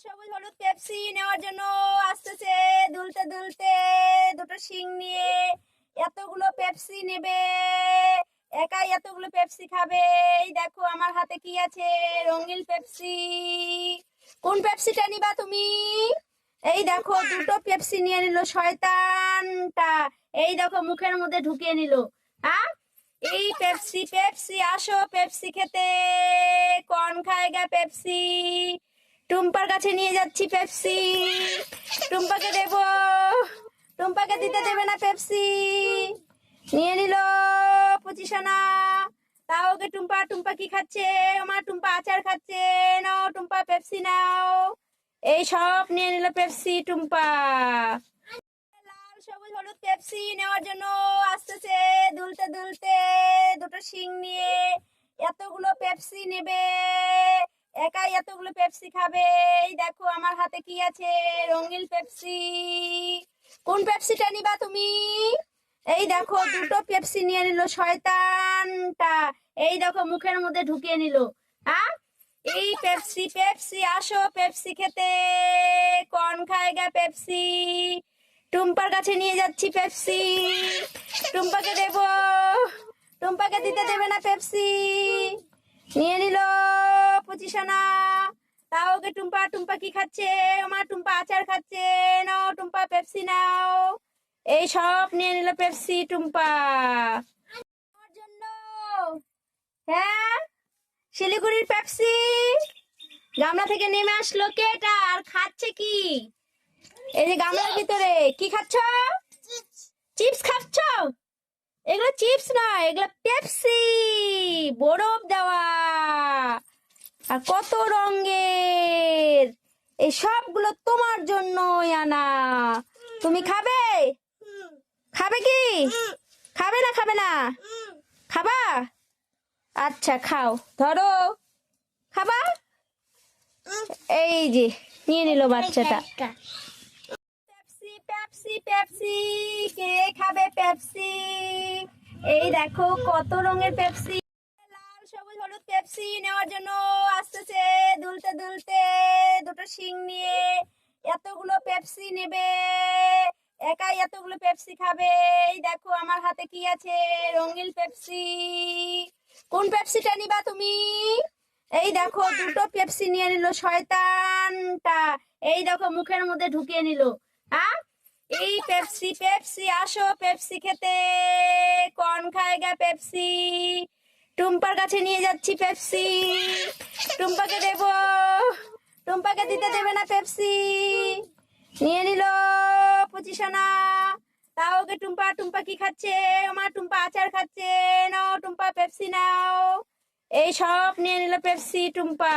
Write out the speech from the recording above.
সবুজ হলুদ পেপসি নেওয়ার জন্য আসতেছে দুলতে দুলতে দুটো শিং নিয়ে। এতগুলো পেপসি নেবে, একাই এতগুলো পেপসি খাবে। এই দেখো আমার হাতে কি আছে, রঙিন পেপসি। কোন পেপসিটা নিবা তুমি? এই দেখো দুটো পেপসি নিয়ে নিল শয়তানটা। এই দেখো মুখের মধ্যে ঢুকিয়ে নিল। হ্যাঁ, এই পেপসি পেপসি আসো পেপসি খেতে। কন খায়গা পেপসি? টুম্পার কাছে নিয়ে যাচ্ছি পেপসি। টুম্পাকে দেব, টুম্পাকে দিতে দেবে না পেপসি। নিয়ে নিল পঁচিশানা। তাও ওকে টুম্পা, টুম্পা কি খাচ্ছে? আমার টুম্পা আচার খাচ্ছে। নাও টুম্পা পেপসি নাও। এই সব নিয়ে নিল পেপসি টুম্পা। লাল সবুজ হলুদ পেপসি নেওয়ার জন্য আসতেছে দুলতে দুলতে দুটো শিং নিয়ে। এতগুলো পেপসি নেবে, একাই এতগুলো পেপসি খাবে। এই দেখো আমার হাতে কি আছে, রঙিন পেপসি। কোন পেপসিটা নিবা তুমি? এই দেখো দুটো পেপসি নিয়ে নিল শয়তানটা। এই দেখো মুখের মধ্যে ঢুকিয়ে নিল। হ্যাঁ, এই পেপসি পেপসি আসো পেপসি খেতে। কন খায়গা পেপসি? টুম্পার কাছে নিয়ে যাচ্ছি পেপসি। টুম্পাকে দেব, টুম্পাকে দিতে দেবে না পেপসি। নিয়ে নিল পঁচিশানা। তাও ওকে টুম্পা, টুম্পা কি খাচ্ছে? আমার টুম্পা আচার খাচ্ছে। নাও টুম্পা পেপসি নাও। এই সব নিয়ে নিল পেপসি টুম্পা। আমার জন্য। হ্যাঁ, শিলিগুড়ির পেপসি। গামলা থেকে নেমে আসলো কে এটা? আর খাচ্ছে কি? এই যে গামলার ভিতরে কি খাচ্ছ? চিপস খাচ্ছ? এগুলো চিপস নয়, এগুলো পেপসি, বরফ দেওয়া। আর কত রঙের। এই সবগুলো তোমার জন্যই আনা। তুমি খাবে? খাবে কি? খাবে না? খাবে না? খাবা? আচ্ছা খাও, ধরো খাবা। এই যে নিয়ে নিল বাচ্চাটা পেপসি পেপসি পেপসি। কে খাবে পেপসি? এই দেখো কত রঙের পেপসি। লাল সবুজ হলুদ পেপসি নেওয়ার জন্য আসতেছে দুলতে দুলতে দুটো শিং নিয়ে। এতগুলো পেপসি নেবে, একাই এতগুলো পেপসি খাবে। এই দেখো আমার হাতে কি আছে, রঙিন পেপসি। কোন পেপসিটা নিবা তুমি? এই দেখো দুটো পেপসি নিয়ে নিল শয়তানটা। এই দেখো মুখের মধ্যে ঢুকিয়ে নিল। হ্যাঁ, এই পেপসি পেপসি আসো পেপসি খেতে। কন খায়গা পেপসি? টুম্পার কাছে নিয়ে যাচ্ছি পেপসি। টুম্পাকে দেব, টুম্পাকে দিতে দেবে না পেপসি। নিয়ে নিল পঁচিশানা। তাও ওকে টুম্পা, টুম্পা কি খাচ্ছে? আমার টুম্পা আচার খাচ্ছে। নাও টুম্পা পেপসি নাও। এই সব নিয়ে নিল পেপসি টুম্পা।